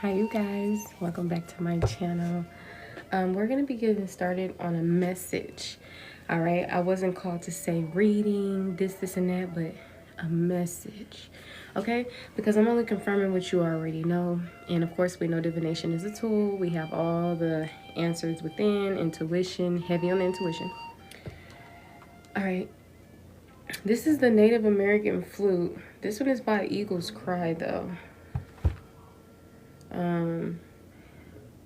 Hi you guys, welcome back to my channel. We're gonna be getting started on a message. All right, I wasn't called to say reading this and that, but a message. Okay, because I'm only confirming what you already know. And of course we know divination is a tool. We have all the answers within. Intuition, heavy on intuition. All right, this is the Native American flute. This one is by Eagles Cry though.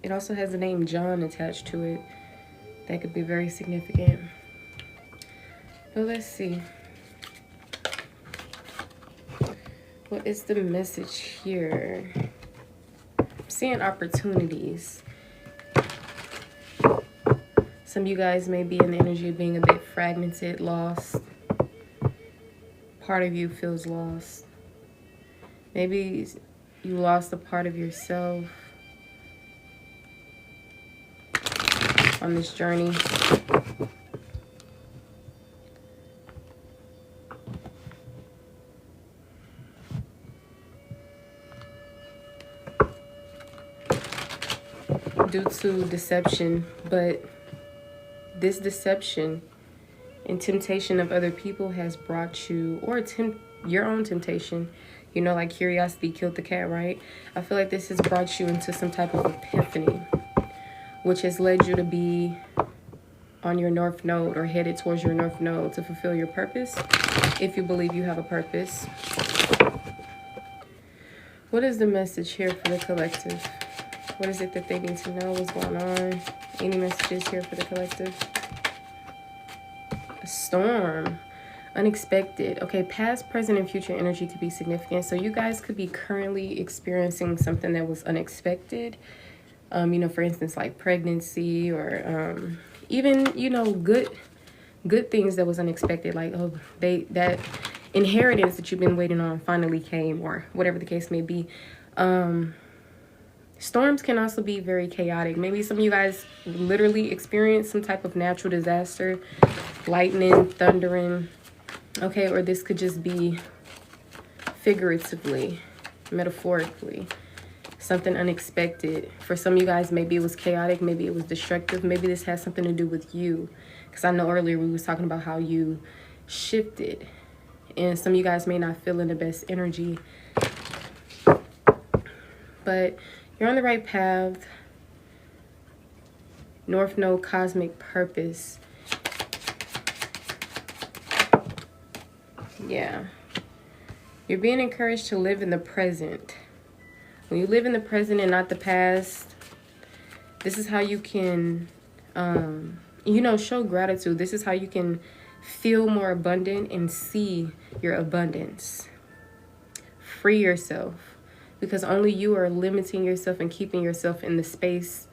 It also has the name John attached to it. That could be very significant. But let's see. What is the message here? I'm seeing opportunities. Some of you guys may be in the energy of being a bit fragmented, lost. Part of you feels lost. Maybe you lost a part of yourself on this journey. Due to deception, but this deception and temptation of other people has brought you, or your own temptation, you know, like curiosity killed the cat, right? I feel like this has brought you into some type of epiphany, which has led you to be on your north node or headed towards your north node to fulfill your purpose, if you believe you have a purpose. What is the message here for the collective? What is it that they need to know? What's going on? Any messages here for the collective? A storm. Unexpected. Okay, past, present, and future energy could be significant. So you guys could be currently experiencing something that was unexpected. You know, for instance, like pregnancy, or even, you know, good things that was unexpected. Like, oh, that inheritance that you've been waiting on finally came, or whatever the case may be. Storms can also be very chaotic. Maybe some of you guys literally experience some type of natural disaster, lightning, thundering. Okay, or this could just be figuratively, metaphorically, something unexpected. For some of you guys, maybe it was chaotic, maybe it was destructive, maybe this has something to do with you. Because I know earlier we was talking about how you shifted, and some of you guys may not feel in the best energy, but you're on the right path. North Node, cosmic purpose. Yeah. You're being encouraged to live in the present. When you live in the present and not the past, this is how you can, you know, show gratitude. This is how you can feel more abundant and see your abundance. Free yourself, because only you are limiting yourself and keeping yourself in the space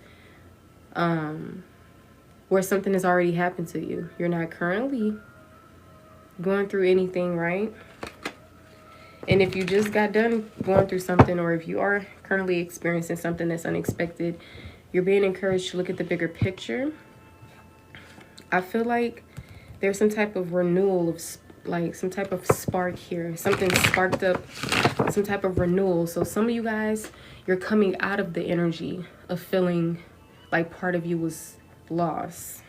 where something has already happened to you. You're not currently going through anything, right? And if you just got done going through something, or if you are currently experiencing something that's unexpected, you're being encouraged to look at the bigger picture. I feel like there's some type of renewal of, like, some type of spark here. Something sparked up, some type of renewal. So some of you guys, you're coming out of the energy of feeling like part of you was lost.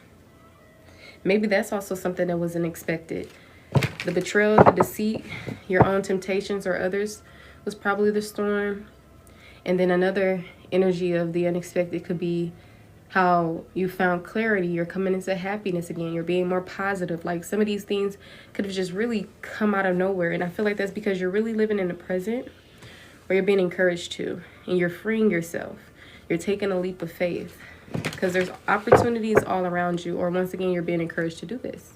Maybe that's also something that was unexpected. The betrayal, the deceit, your own temptations or others was probably the storm. And then another energy of the unexpected could be how you found clarity. You're coming into happiness again. You're being more positive. Like, some of these things could have just really come out of nowhere. And I feel like that's because you're really living in the present, or you're being encouraged to, and you're freeing yourself. You're taking a leap of faith because there's opportunities all around you, or once again, you're being encouraged to do this.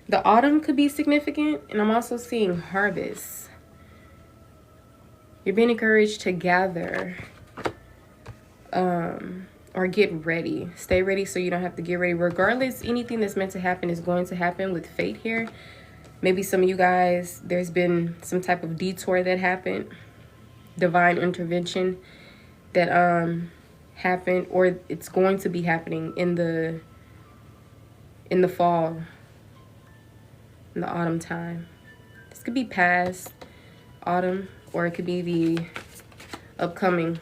The autumn could be significant, and I'm also seeing harvest. You're being encouraged to gather, or get ready. Stay ready so you don't have to get ready. Regardless, anything that's meant to happen is going to happen with fate here. Maybe some of you guys, there's been some type of detour that happened, divine intervention that happened, or it's going to be happening in the in the fall, in the autumn time. This could be past autumn, or it could be the upcoming.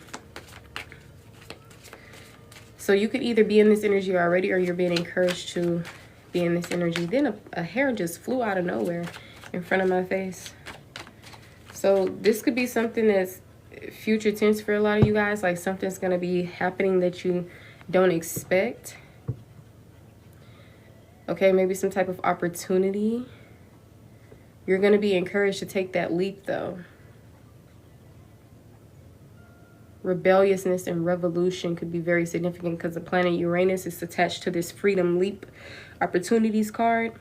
So you could either be in this energy already, or you're being encouraged to be in this energy. Then a hair just flew out of nowhere in front of my face. So this could be something that's future tense for a lot of you guys. Like something's going to be happening that you don't expect. Okay, maybe some type of opportunity. You're going to be encouraged to take that leap though. Rebelliousness and revolution could be very significant because the planet Uranus is attached to this freedom leap opportunities card.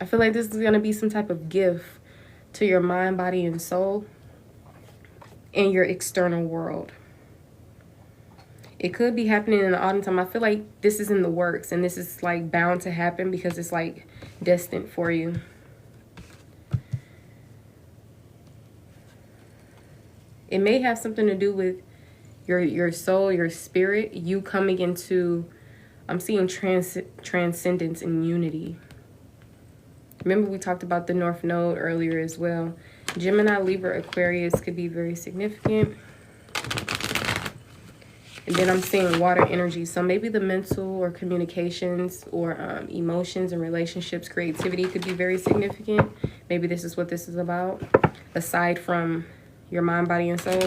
I feel like this is going to be some type of gift to your mind, body, and soul and your external world. It could be happening in the autumn time. I feel like this is in the works and this is like bound to happen because it's like destined for you. It may have something to do with your soul, your spirit, you coming into, I'm seeing transcendence and unity. Remember we talked about the North Node earlier as well. Gemini, Libra, Aquarius could be very significant. And then I'm seeing water energy. So maybe the mental or communications or emotions and relationships, creativity could be very significant. Maybe this is what this is about, aside from your mind, body, and soul.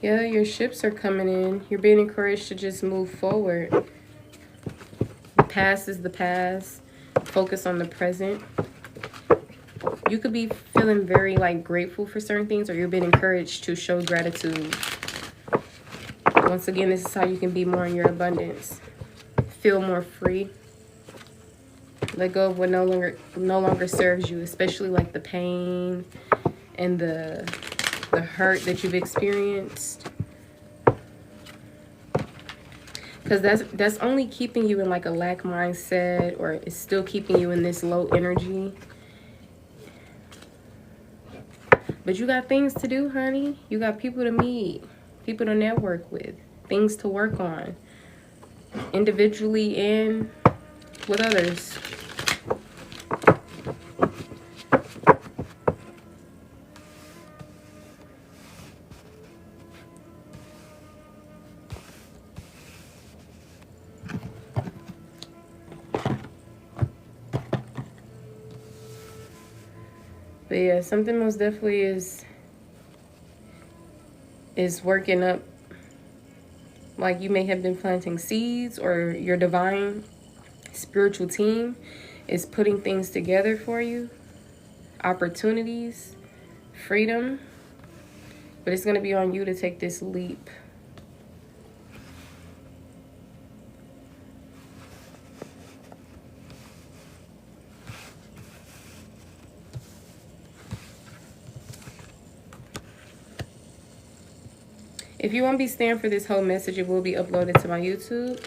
Yeah, your ships are coming in. You're being encouraged to just move forward. The past is the past. Focus on the present. You could be feeling very like grateful for certain things, or you're being encouraged to show gratitude. Once again, this is how you can be more in your abundance. Feel more free. Let go of what no longer serves you, especially like the pain and the hurt that you've experienced, because that's only keeping you in like a lack mindset, or it's still keeping you in this low energy. But you got things to do, honey. You got people to meet, people to network with, things to work on individually and with others. But yeah, something most definitely is working up. Like you may have been planting seeds, or your divine spiritual team is putting things together for you. Opportunities, freedom. But it's going to be on you to take this leap. If you want to be staying for this whole message, it will be uploaded to my YouTube.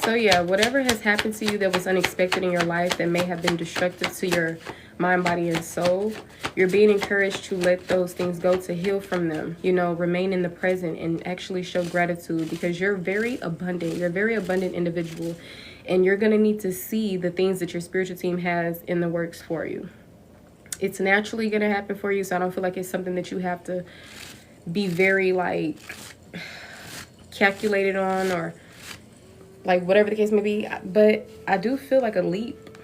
So yeah, whatever has happened to you that was unexpected in your life, that may have been destructive to your mind, body, and soul, you're being encouraged to let those things go, to heal from them. You know, remain in the present and actually show gratitude, because you're very abundant. You're a very abundant individual. And you're going to need to see the things that your spiritual team has in the works for you. It's naturally going to happen for you. So I don't feel like it's something that you have to be very like calculated on, or like whatever the case may be. But I do feel like a leap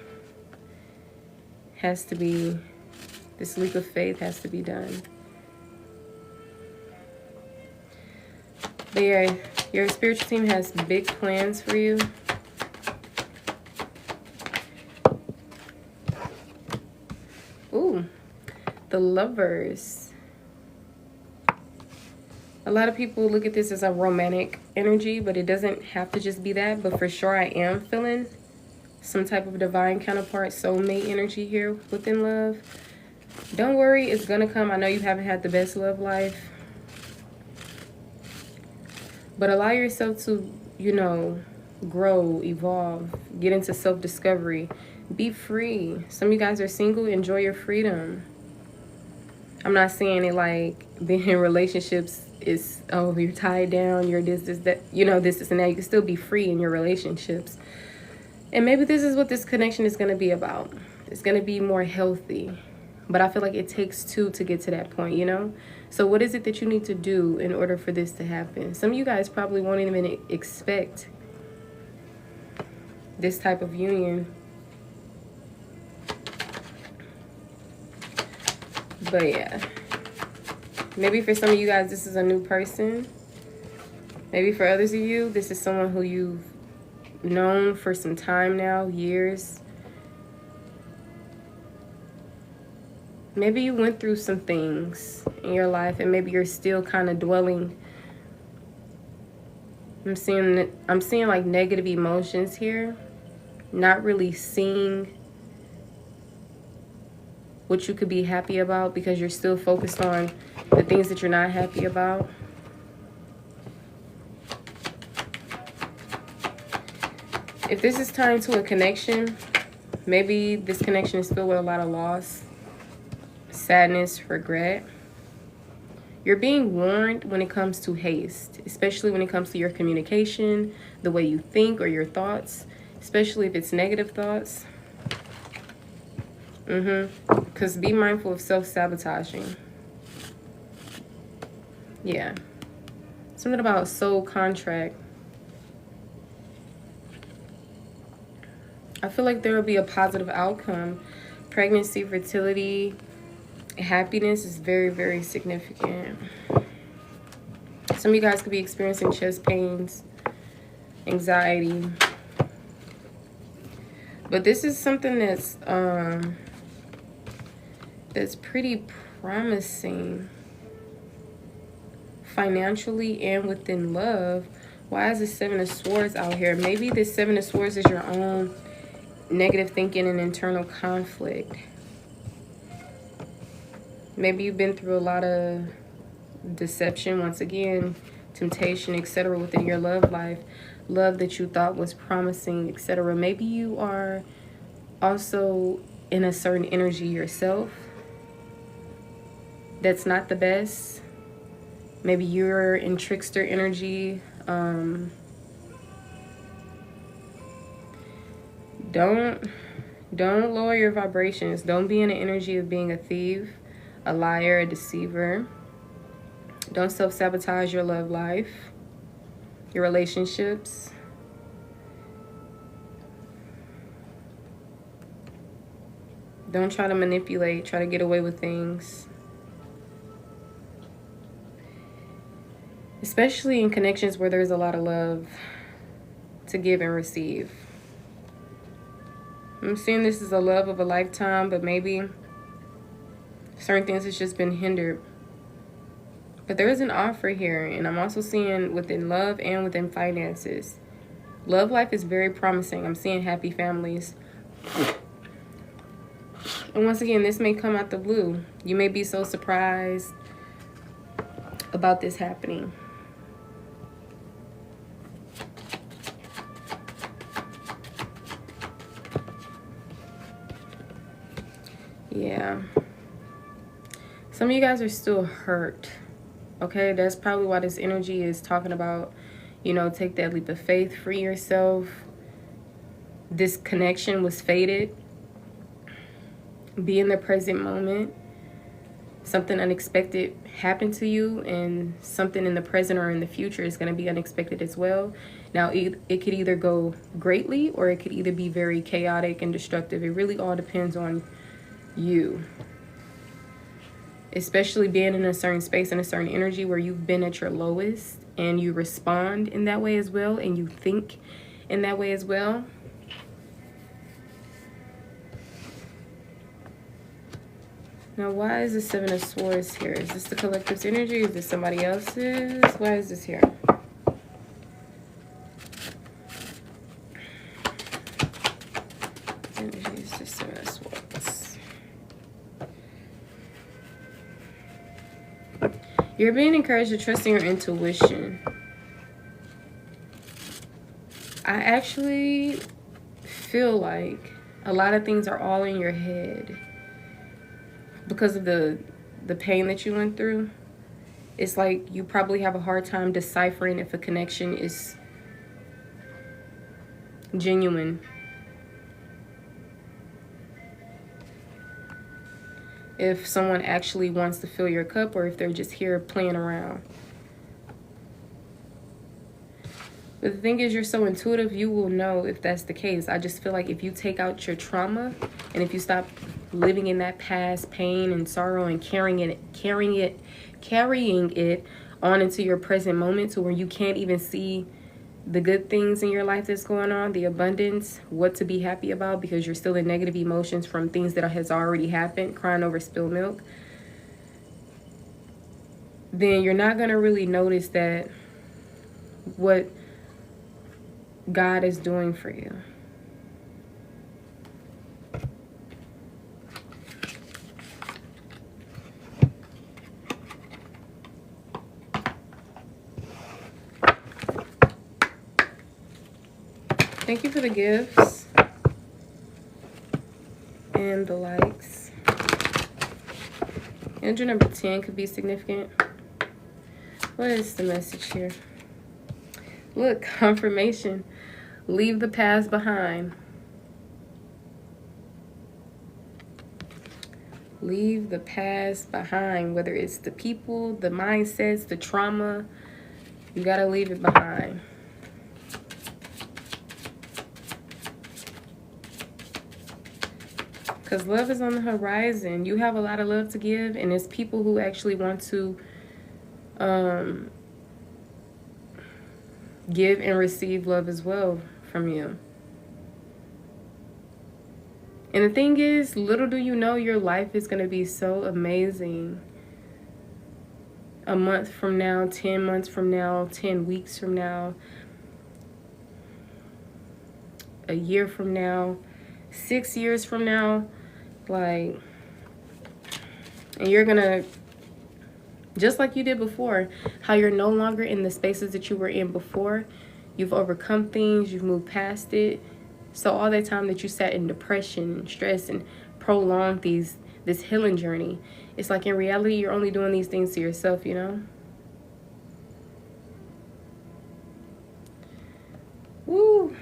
has to be, this leap of faith has to be done. But yeah, your spiritual team has big plans for you. Ooh, the Lovers. A lot of people look at this as a romantic energy, but it doesn't have to just be that. But for sure, I am feeling some type of divine counterpart, soulmate energy here within love. Don't worry, it's gonna come. I know you haven't had the best love life, but allow yourself to, you know, grow, evolve, get into self-discovery, be free. Some of you guys are single, enjoy your freedom. I'm not saying it like being in relationships is, oh, you're tied down, you're this, that, you know, this, and that. You can still be free in your relationships. And maybe this is what this connection is going to be about. It's going to be more healthy. But I feel like it takes two to get to that point, you know? So what is it that you need to do in order for this to happen? Some of you guys probably won't even expect this type of union. But yeah, maybe for some of you guys, this is a new person. Maybe for others of you, this is someone who you've known for some time now, years. Maybe you went through some things in your life and maybe you're still kind of dwelling. I'm seeing like negative emotions here, not really seeing what you could be happy about because you're still focused on the things that you're not happy about. If this is tying to a connection, maybe this connection is filled with a lot of loss, sadness, regret. You're being warned when it comes to haste, especially when it comes to your communication, the way you think or your thoughts, especially if it's negative thoughts. Because be mindful of self-sabotaging. Yeah. Something about soul contract. I feel like there will be a positive outcome. Pregnancy, fertility, happiness is very, very significant. Some of you guys could be experiencing chest pains, anxiety. But this is something that's pretty promising financially and within love. Why is the Seven of Swords out here? Maybe the Seven of Swords is your own negative thinking and internal conflict. Maybe you've been through a lot of deception, once again, temptation, etc. within your love life. Love that you thought was promising, etc. Maybe you are also in a certain energy yourself that's not the best. Maybe you're in trickster energy. Don't lower your vibrations. Don't be in the energy of being a thief, a liar, a deceiver. Don't self-sabotage your love life, your relationships. Don't try to manipulate, try to get away with things. Especially in connections where there's a lot of love to give and receive. I'm seeing this is a love of a lifetime, but maybe certain things has just been hindered. But there is an offer here, and I'm also seeing within love and within finances. Love life is very promising. I'm seeing happy families. And once again, this may come out the blue. You may be so surprised about this happening. Yeah. Some of you guys are still hurt. Okay, that's probably why this energy is talking about, you know, take that leap of faith, free yourself. This connection was fated. Be in the present moment. Something unexpected happened to you, and something in the present or in the future is going to be unexpected as well. Now, it could either go greatly or it could either be very chaotic and destructive. It really all depends on you. Especially being in a certain space and a certain energy where you've been at your lowest and you respond in that way as well, and you think in that way as well. Now, why is the Seven of Swords here? Is this the collective's energy? Is this somebody else's? Why is this here? Energy is the Seven of Swords. You're being encouraged to trust in your intuition. I actually feel like a lot of things are all in your head because of the pain that you went through. It's like you probably have a hard time deciphering if a connection is genuine. If someone actually wants to fill your cup or if they're just here playing around. But the thing is, you're so intuitive, you will know if that's the case. I just feel like if you take out your trauma and if you stop living in that past pain and sorrow and carrying it on into your present moment to where you can't even see the good things in your life that's going on, the abundance, what to be happy about because you're still in negative emotions from things that has already happened, crying over spilled milk, then you're not going to really notice that what God is doing for you. Thank you for the gifts and the likes. Energy number 10 could be significant. What is the message here? Look, confirmation. Leave the past behind. Leave the past behind. Whether it's the people, the mindsets, the trauma, you gotta leave it behind. Because love is on the horizon. You have a lot of love to give, and it's people who actually want to give and receive love as well from you. And the thing is, little do you know, your life is going to be so amazing. A month from now, 10 months from now, 10 weeks from now, a year from now, 6 years from now, like, and you're going to, just like you did before, how you're no longer in the spaces that you were in before. You've overcome things, you've moved past it. So all that time that you sat in depression and stress and prolonged this healing journey, it's like in reality, you're only doing these things to yourself, you know? Woo!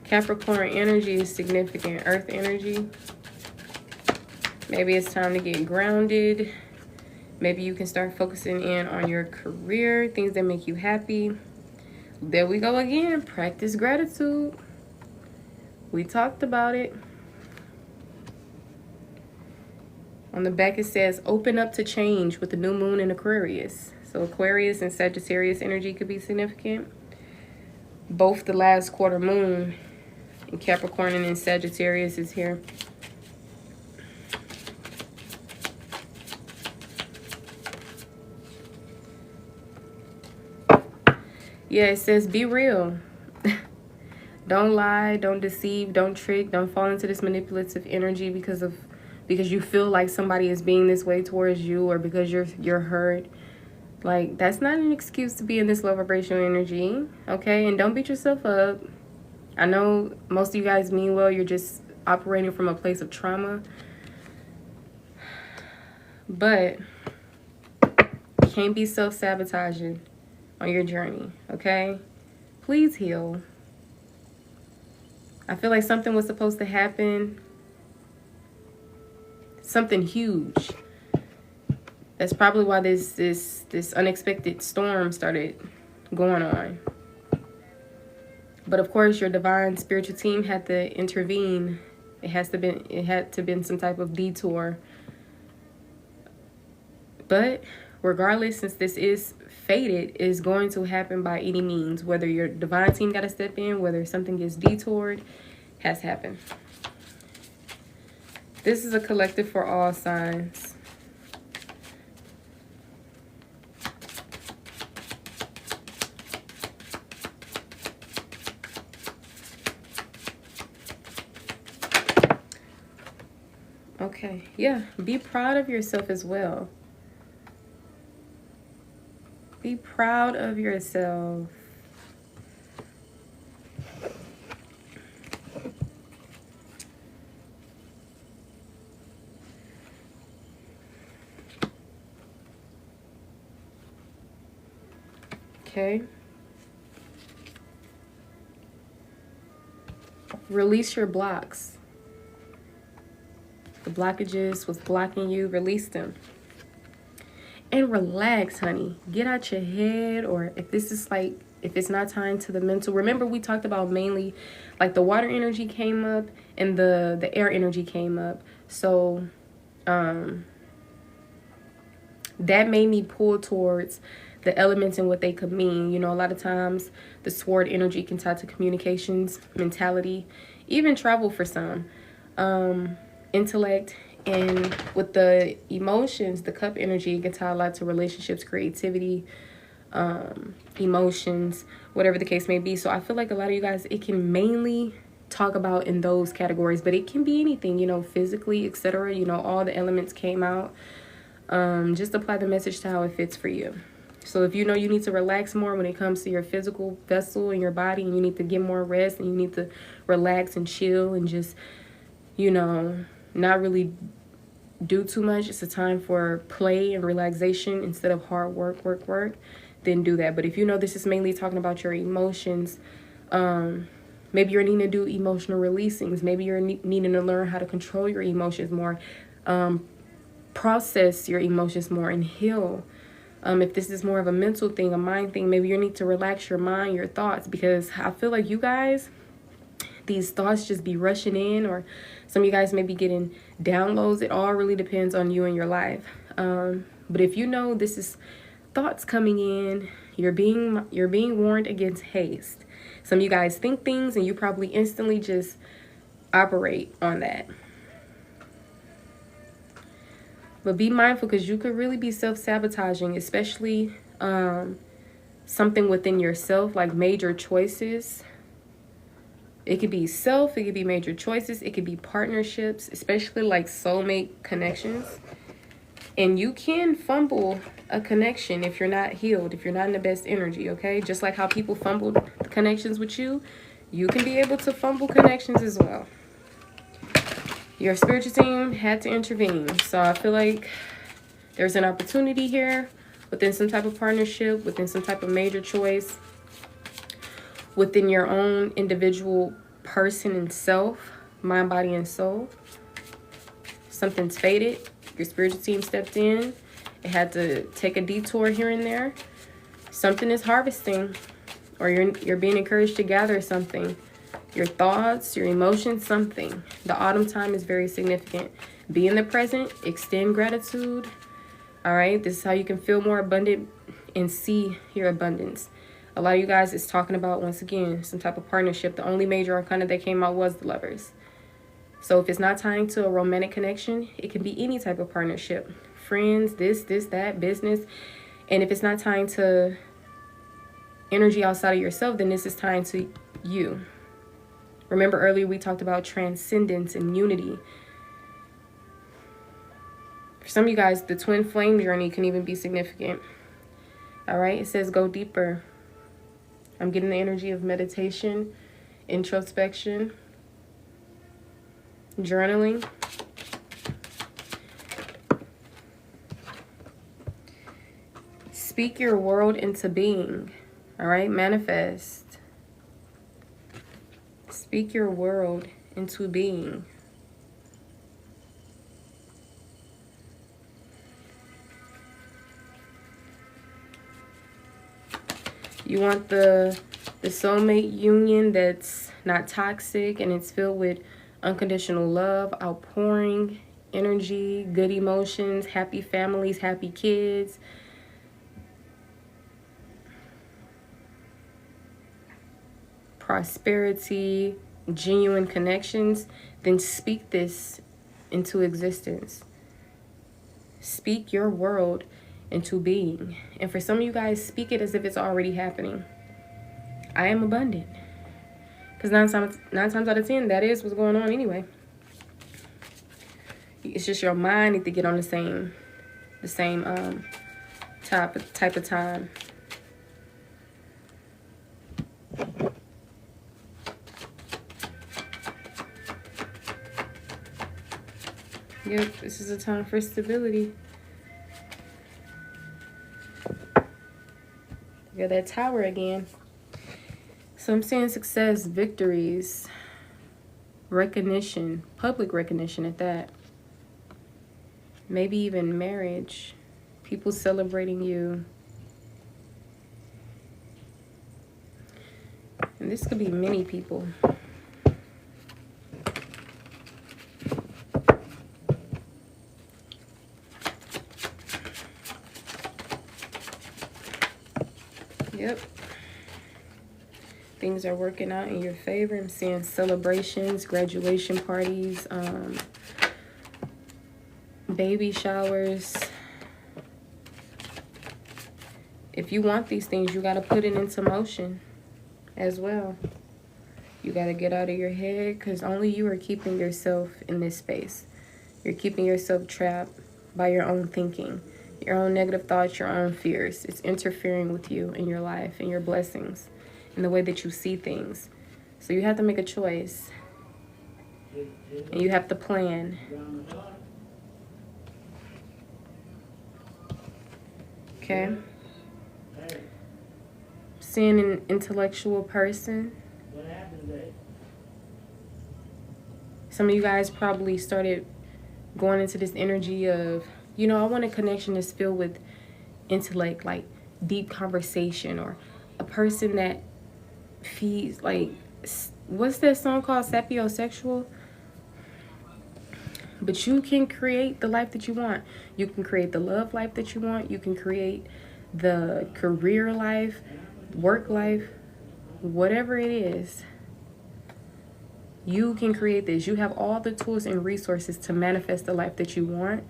Capricorn energy is significant. Earth energy. Maybe it's time to get grounded. Maybe you can start focusing in on your career, things that make you happy. There we go again. Practice gratitude. We talked about it. On the back it says, open up to change with the new moon in Aquarius. So Aquarius and Sagittarius energy could be significant. Both the last quarter moon in Capricorn and in Sagittarius is here. Yeah, it says be real. Don't lie, don't deceive, don't trick, don't fall into this manipulative energy because you feel like somebody is being this way towards you or because you're hurt. Like, that's not an excuse to be in this low vibrational energy, okay? And don't beat yourself up. I know most of you guys mean well, you're just operating from a place of trauma. But you can't be self-sabotaging on your journey, okay? Please heal. I feel like something was supposed to happen. Something huge. That's probably why this unexpected storm started going on. But of course, your divine spiritual team had to intervene. It had to been some type of detour. But regardless, since this is fated, is going to happen by any means. Whether your divine team got to step in, whether something gets detoured, has happened. This is a collective for all signs. Okay, yeah, be proud of yourself as well. Be proud of yourself. Okay. Release your blocks. The blockages, what's blocking you, release them. And relax, honey. Get out your head, or if this is like, if it's not tying to the mental. Remember, we talked about mainly like the water energy came up and the air energy came up. So that made me pull towards the elements and what they could mean. You know, a lot of times the sword energy can tie to communications, mentality, even travel for some, intellect. And with the emotions, the cup energy can tie a lot to relationships, creativity, emotions, whatever the case may be. So I feel like a lot of you guys, it can mainly talk about in those categories, but it can be anything, you know, physically, etc. You know, all the elements came out. Just apply the message to how it fits for you. So if you know you need to relax more when it comes to your physical vessel and your body, and you need to get more rest, and you need to relax and chill and just, you know, not really do too much. It's a time for play and relaxation instead of hard work, then do that. But if you know this is mainly talking about your emotions, maybe you're needing to do emotional releasings. Maybe you're needing to learn how to control your emotions more, process your emotions more, and heal. If this is more of a mental thing, a mind thing, maybe you need to relax your mind, your thoughts, because I feel like you guys, these thoughts just be rushing in, or some of you guys may be getting downloads. It all really depends on you and your life. But if you know this is thoughts coming in, you're being warned against haste. Some of you guys think things and you probably instantly just operate on that. But be mindful, because you could really be self-sabotaging, especially something within yourself, like major choices. It could be self, it could be major choices, it could be partnerships, especially like soulmate connections. And you can fumble a connection if you're not healed, if you're not in the best energy, okay? Just like how people fumbled connections with you, you can be able to fumble connections as well. Your spiritual team had to intervene. So I feel like there's an opportunity here within some type of partnership, within some type of major choice, within your own individual person and self, mind, body, and soul. Something's faded. Your spiritual team stepped in. It had to take a detour here and there. Something is harvesting, or you're being encouraged to gather something. Your thoughts, your emotions, something. The autumn time is very significant. Be in the present. Extend gratitude. All right. This is how you can feel more abundant and see your abundance. A lot of you guys is talking about, once again, some type of partnership. The only major arcana that came out was the Lovers. So if it's not tying to a romantic connection, it can be any type of partnership. Friends, this, that, business. And if it's not tying to energy outside of yourself, then this is tying to you. Remember earlier we talked about transcendence and unity. For some of you guys, the twin flame journey can even be significant. All right, it says go deeper. I'm getting the energy of meditation, introspection, journaling. Speak your world into being. All right, manifest. Speak your world into being. You want the soulmate union that's not toxic and it's filled with unconditional love, outpouring energy, good emotions, happy families, happy kids. Prosperity, genuine connections. Then speak this into existence. Speak your world into being. And for some of you guys, speak it as if it's already happening. I am abundant. Because nine times out of 10, that is what's going on anyway. It's just your mind need to get on the same type of time. Yep, this is a time for stability. You got that Tower again. So I'm saying success, victories, recognition, public recognition at that. Maybe even marriage. People celebrating you. And this could be many people. Yep. Things are working out in your favor. I'm seeing celebrations, graduation parties, baby showers. If you want these things, you got to put it into motion as well. You got to get out of your head, because only you are keeping yourself in this space. You're keeping yourself trapped by your own thinking, your own negative thoughts, your own fears. It's interfering with you in your life and your blessings and the way that you see things. So you have to make a choice. And you have to plan. Okay? Seeing an intellectual person. Some of you guys probably started going into this energy of, you know, I want a connection that's filled with intellect, like deep conversation, or a person that feeds, like, what's that song called? Sapiosexual? But you can create the life that you want. You can create the love life that you want. You can create the career life, work life, whatever it is. You can create this. You have all the tools and resources to manifest the life that you want.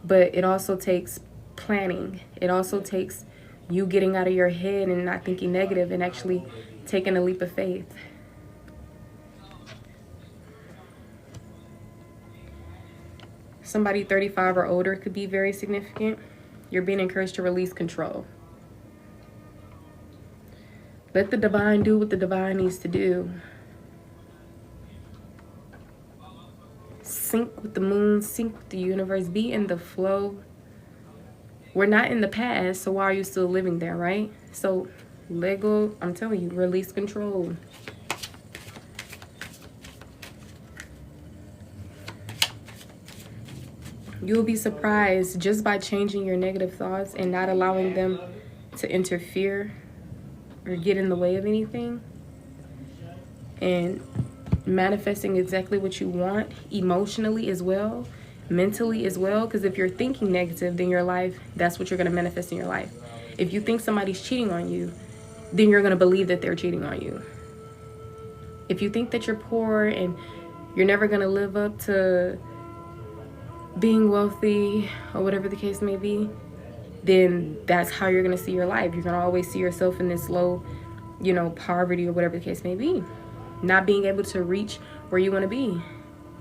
But it also takes planning. It also takes you getting out of your head and not thinking negative and actually taking a leap of faith. Somebody 35 or older could be very significant. You're being encouraged to release control. Let the divine do what the divine needs to do. Sync with the moon, sync with the universe, be in the flow. We're not in the past, so why are you still living there, right? So let go, I'm telling you, release control. You'll be surprised just by changing your negative thoughts and not allowing them to interfere or get in the way of anything, and manifesting exactly what you want emotionally as well, mentally as well. Because if you're thinking negative, then your life, that's what you're going to manifest in your life. If you think somebody's cheating on you, then you're going to believe that they're cheating on you. If you think that you're poor and you're never going to live up to being wealthy or whatever the case may be, then that's how you're going to see your life. You're going to always see yourself in this low, you know, poverty or whatever the case may be. Not being able to reach where you want to be.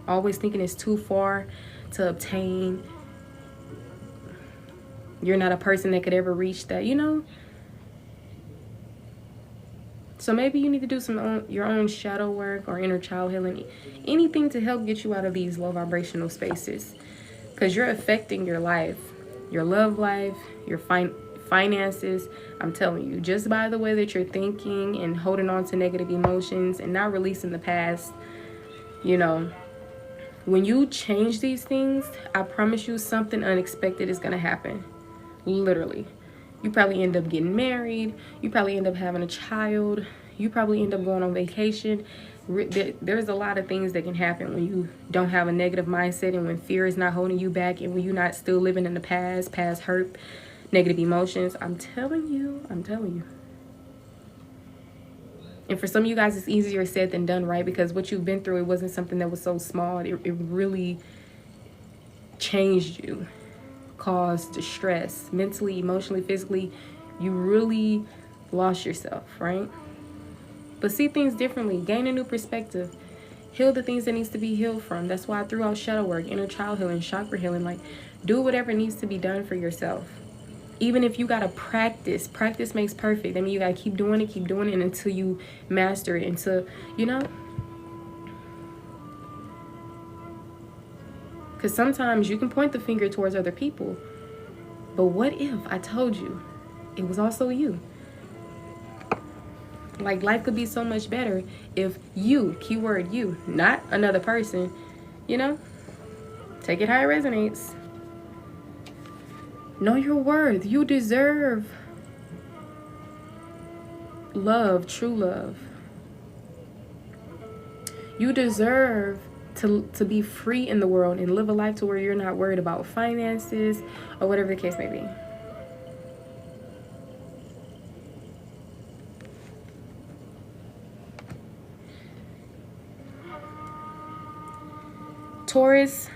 Always thinking it's too far to obtain. You're not a person that could ever reach that, you know. So maybe you need to do your own shadow work or inner child healing. Anything to help get you out of these low vibrational spaces. Because you're affecting your life, your love life, your finances. I'm telling you, just by the way that you're thinking and holding on to negative emotions and not releasing the past, you know, when you change these things, I promise you something unexpected is going to happen. Literally. You probably end up getting married. You probably end up having a child. You probably end up going on vacation. There's a lot of things that can happen when you don't have a negative mindset, and when fear is not holding you back, and when you're not still living in the past hurt, negative emotions. I'm telling you. And for some of you guys, it's easier said than done, right? Because what you've been through, it wasn't something that was so small. It really changed you, caused distress, mentally, emotionally, physically. You really lost yourself, right? But see things differently, gain a new perspective, heal the things that needs to be healed from. That's why I threw out shadow work, inner child healing, chakra healing. Like, do whatever needs to be done for yourself. Even if you gotta practice makes perfect. I mean, you gotta keep doing it until you master it, until, you know. Because sometimes you can point the finger towards other people, but what if I told you it was also you? Like, life could be so much better if you, keyword you, not another person, you know. Take it how it resonates. Know your worth. You deserve love, true love. You deserve to be free in the world and live a life to where you're not worried about finances or whatever the case may be. Taurus,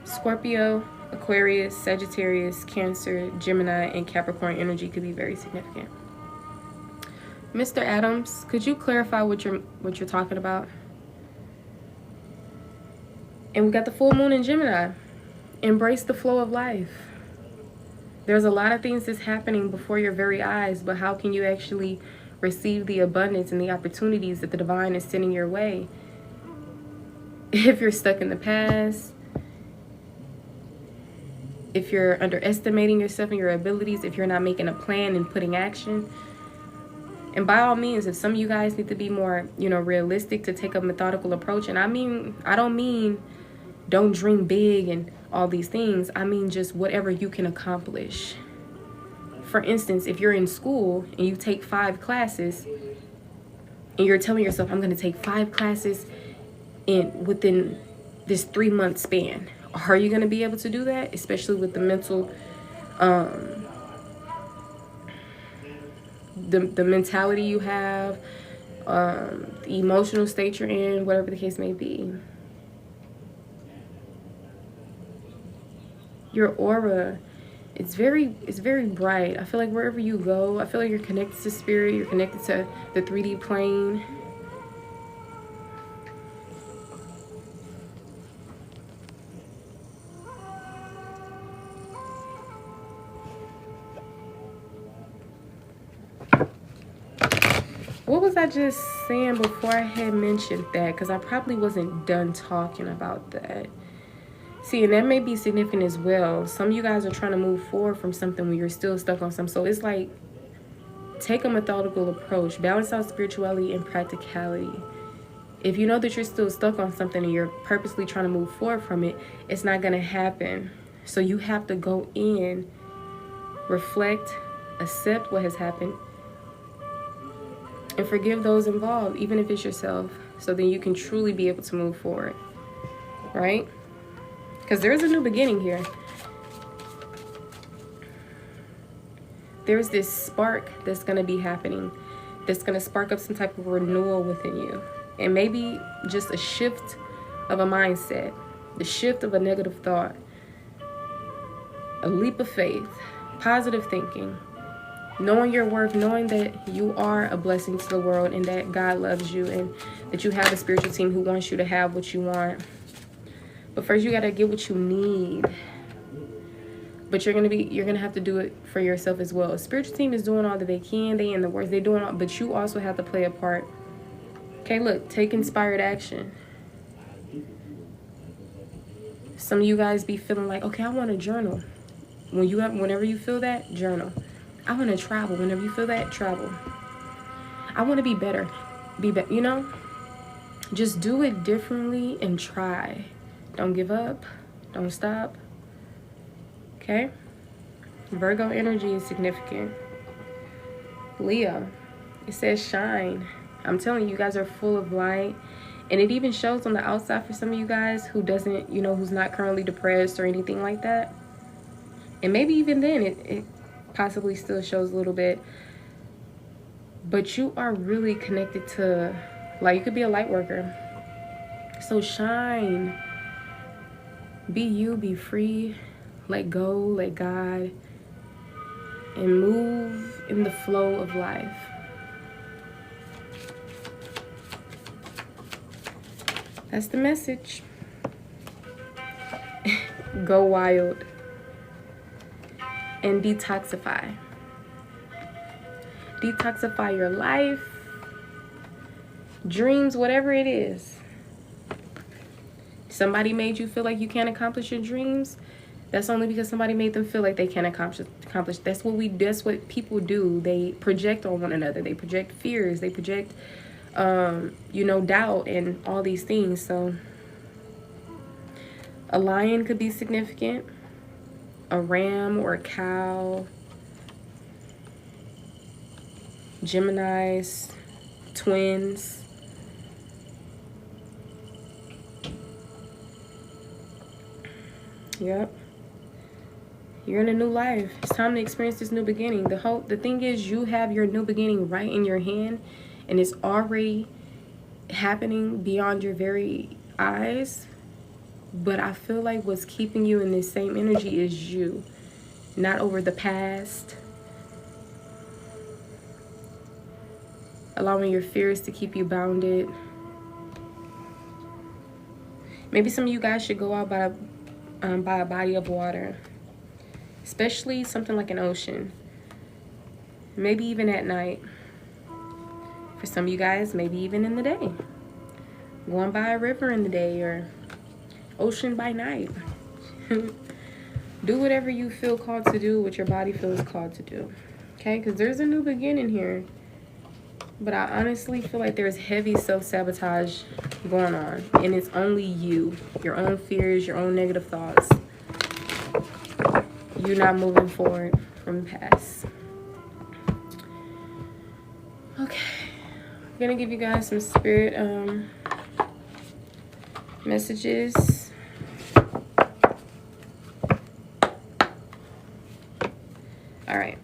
Scorpio, Aquarius, Sagittarius, Cancer, Gemini, and Capricorn energy could be very significant. Mr. Adams, could you clarify what you're talking about? And we got the full moon in Gemini. Embrace the flow of life. There's a lot of things that's happening before your very eyes, but how can you actually receive the abundance and the opportunities that the divine is sending your way? If you're stuck in the past, if you're underestimating yourself and your abilities, if you're not making a plan and putting action. And by all means, if some of you guys need to be more, realistic, to take a methodical approach. And I don't mean don't dream big and all these things. I mean just whatever you can accomplish. For instance, if you're in school and you take 5 classes and you're telling yourself, I'm going to take 5 classes within this 3-month span. Are you going to be able to do that? Especially with the mental, the mentality you have, the emotional state you're in, whatever the case may be. Your aura, it's very bright. I feel like wherever you go, I feel like you're connected to spirit, you're connected to the 3D plane. What was I just saying before I had mentioned that? Because I probably wasn't done talking about that. See, and that may be significant as well. Some of you guys are trying to move forward from something when you're still stuck on something. So it's like, take a methodical approach. Balance out spirituality and practicality. If you know that you're still stuck on something and you're purposely trying to move forward from it, it's not going to happen. So you have to go in, reflect, accept what has happened, and forgive those involved, even if it's yourself, so then you can truly be able to move forward, right? Because there's a new beginning here. There's this spark that's going to be happening, that's going to spark up some type of renewal within you. And maybe just a shift of a mindset, the shift of a negative thought, a leap of faith, positive thinking, knowing your worth, knowing that you are a blessing to the world and that God loves you and that you have a spiritual team who wants you to have what you want. But first you got to get what you need. But you're going to have to do it for yourself as well. A spiritual team is doing all that they can. They in the worst. They're doing all, but you also have to play a part. Okay, look, take inspired action. Some of you guys be feeling like, okay, I want to journal. Whenever you feel that, journal. I want to travel. Whenever you feel that, travel. I want to be better. Just do it differently and try. Don't give up. Don't stop. Okay? Virgo energy is significant. Leo, it says shine. I'm telling you, you guys are full of light. And it even shows on the outside for some of you guys who doesn't, who's not currently depressed or anything like that. And maybe even then it possibly still shows a little bit. But you are really connected to, like, you could be a light worker. So shine. Be you, be free. Let go, let God, and move in the flow of life. That's the message. Go wild and detoxify. Detoxify your life, dreams, whatever it is. Somebody made you feel like you can't accomplish your dreams. That's only because somebody made them feel like they can't accomplish. That's what people do. They project on one another. They project fears. They project, doubt and all these things. So a lion could be significant. A ram or a cow. Geminis, twins. Yep. You're in a new life. It's time to experience this new beginning. The thing is, you have your new beginning right in your hand, and it's already happening beyond your very eyes. But I feel like what's keeping you in this same energy is you, not over the past. Allowing your fears to keep you bounded. Maybe some of you guys should go out by a body of water, especially something like an ocean. Maybe even at night. For some of you guys, maybe even in the day. Going by a river in the day or ocean by night. Do whatever you feel called to do, what your body feels called to do. Okay? Because there's a new beginning here. But I honestly feel like there's heavy self-sabotage going on. And it's only you. Your own fears, your own negative thoughts. You're not moving forward from the past. Okay. I'm going to give you guys some spirit messages. All right.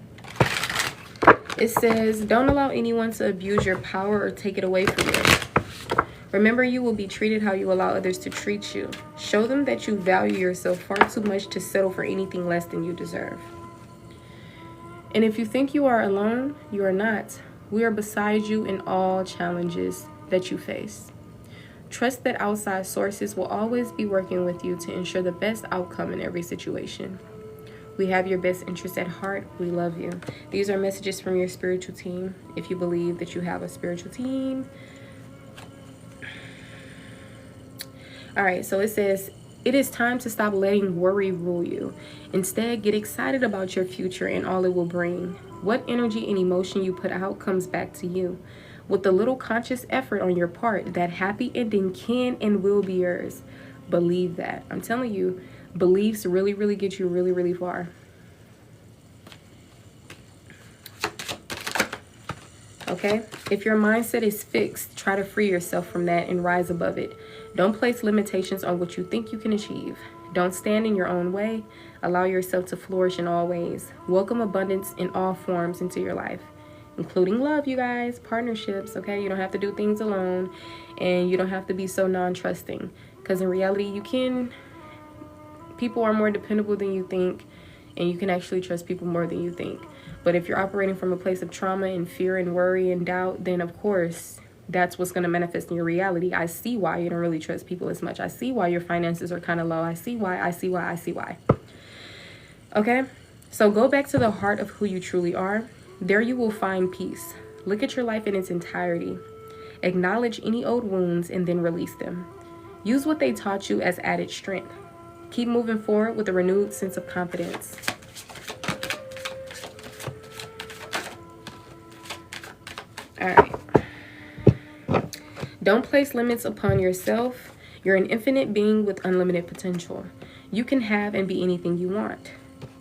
It says, don't allow anyone to abuse your power or take it away from you. Remember, you will be treated how you allow others to treat you. Show them that you value yourself far too much to settle for anything less than you deserve. And if you think you are alone, you are not. We are beside you in all challenges that you face. Trust that outside sources will always be working with you to ensure the best outcome in every situation. We have your best interest at heart. We love you. These are messages from your spiritual team. If you believe that you have a spiritual team. All right, so it says, it is time to stop letting worry rule you. Instead, get excited about your future and all it will bring. What energy and emotion you put out comes back to you. With a little conscious effort on your part, that happy ending can and will be yours. Believe that. I'm telling you, beliefs really, really get you really, really far. Okay? If your mindset is fixed, try to free yourself from that and rise above it. Don't place limitations on what you think you can achieve. Don't stand in your own way. Allow yourself to flourish in all ways. Welcome abundance in all forms into your life, including love, you guys, partnerships, okay? You don't have to do things alone, and you don't have to be so non-trusting, because in reality, people are more dependable than you think, and you can actually trust people more than you think. But if you're operating from a place of trauma and fear and worry and doubt, then of course, that's what's going to manifest in your reality. I see why you don't really trust people as much. I see why your finances are kind of low. I see why. Okay? So go back to the heart of who you truly are. There you will find peace. Look at your life in its entirety. Acknowledge any old wounds and then release them. Use what they taught you as added strength. Keep moving forward with a renewed sense of confidence. All right. Don't place limits upon yourself. You're an infinite being with unlimited potential. You can have and be anything you want.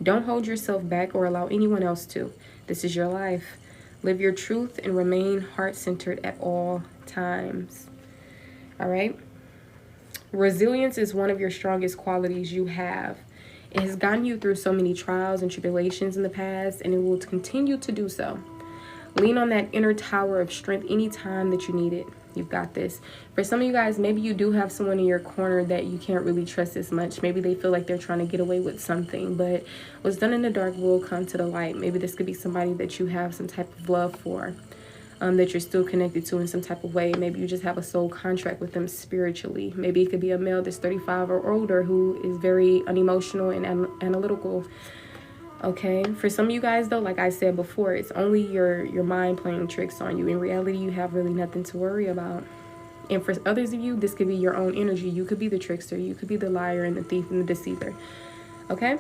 Don't hold yourself back or allow anyone else to. This is your life. Live your truth and remain heart-centered at all times. All right? Resilience is one of your strongest qualities you have. It has gotten you through so many trials and tribulations in the past, and it will continue to do so. Lean on that inner tower of strength anytime that you need it. You've got this. For some of you guys, maybe you do have someone in your corner that you can't really trust as much. Maybe they feel like they're trying to get away with something, but what's done in the dark will come to the light. Maybe this could be somebody that you have some type of love for, that you're still connected to in some type of way. Maybe you just have a soul contract with them spiritually. Maybe it could be a male that's 35 or older who is very unemotional and analytical. Okay, for some of you guys though, like I said before, it's only your mind playing tricks on you. In reality, you have really nothing to worry about. And for others of you, this could be your own energy. You could be the trickster, you could be the liar and the thief and the deceiver. Okay,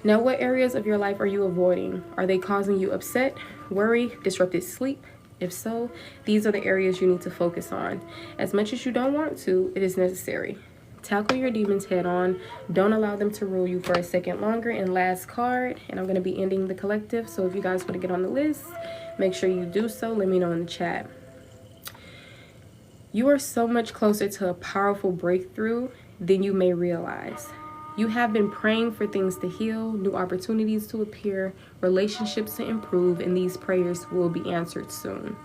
now what areas of your life are you avoiding? Are they causing you upset, worry, disrupted sleep? If so, these are the areas you need to focus on. As much as you don't want to, it is necessary. Tackle your demons head on. Don't allow them to rule you for a second longer. And last card, and I'm going to be ending the collective. So if you guys want to get on the list, make sure you do so. Let me know in the chat. You are so much closer to a powerful breakthrough than you may realize. You have been praying for things to heal, new opportunities to appear, relationships to improve, and these prayers will be answered soon.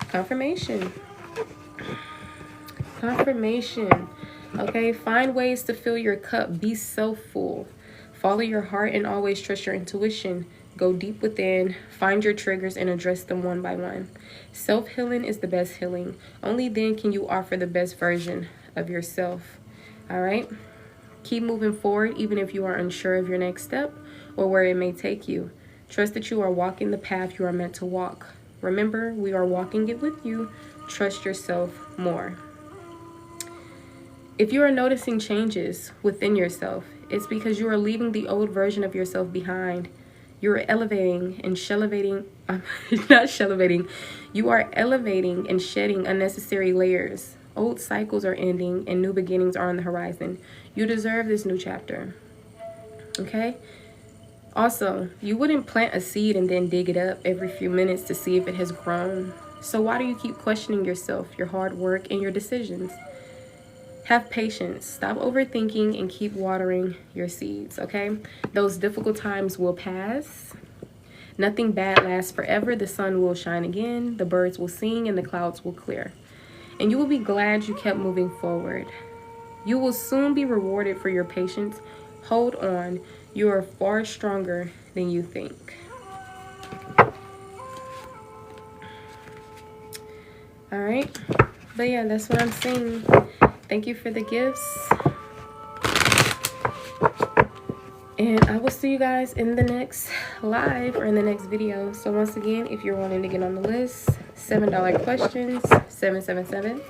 Confirmation. Confirmation. Okay, find ways to fill your cup. Be so full. Follow your heart and always trust your intuition. Go deep within, find your triggers and address them one by one. Self-healing is the best healing. Only then can you offer the best version of yourself. All right? Keep moving forward even if you are unsure of your next step or where it may take you. Trust that you are walking the path you are meant to walk. Remember, we are walking it with you. Trust yourself more. If you are noticing changes within yourself, it's because you are leaving the old version of yourself behind. You are elevating and you are elevating and shedding unnecessary layers. Old cycles are ending and new beginnings are on the horizon. You deserve this new chapter. Okay? Also, you wouldn't plant a seed and then dig it up every few minutes to see if it has grown. So why do you keep questioning yourself, your hard work, and your decisions? Have patience. Stop overthinking and keep watering your seeds, okay? Those difficult times will pass. Nothing bad lasts forever. The sun will shine again. The birds will sing and the clouds will clear. And you will be glad you kept moving forward. You will soon be rewarded for your patience. Hold on. You are far stronger than you think. All right. But yeah, that's what I'm saying. Thank you for the gifts. And I will see you guys in the next live or in the next video. So once again, if you're wanting to get on the list, $7 questions, 777.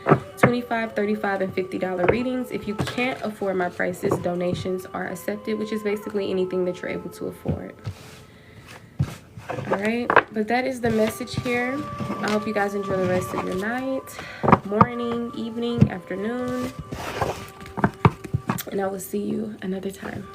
$25, $35, and $50 readings. If you can't afford my prices, donations are accepted, which is basically anything that you're able to afford. All right, but that is the message here. I hope you guys enjoy the rest of your night, morning, evening, afternoon, and I will see you another time.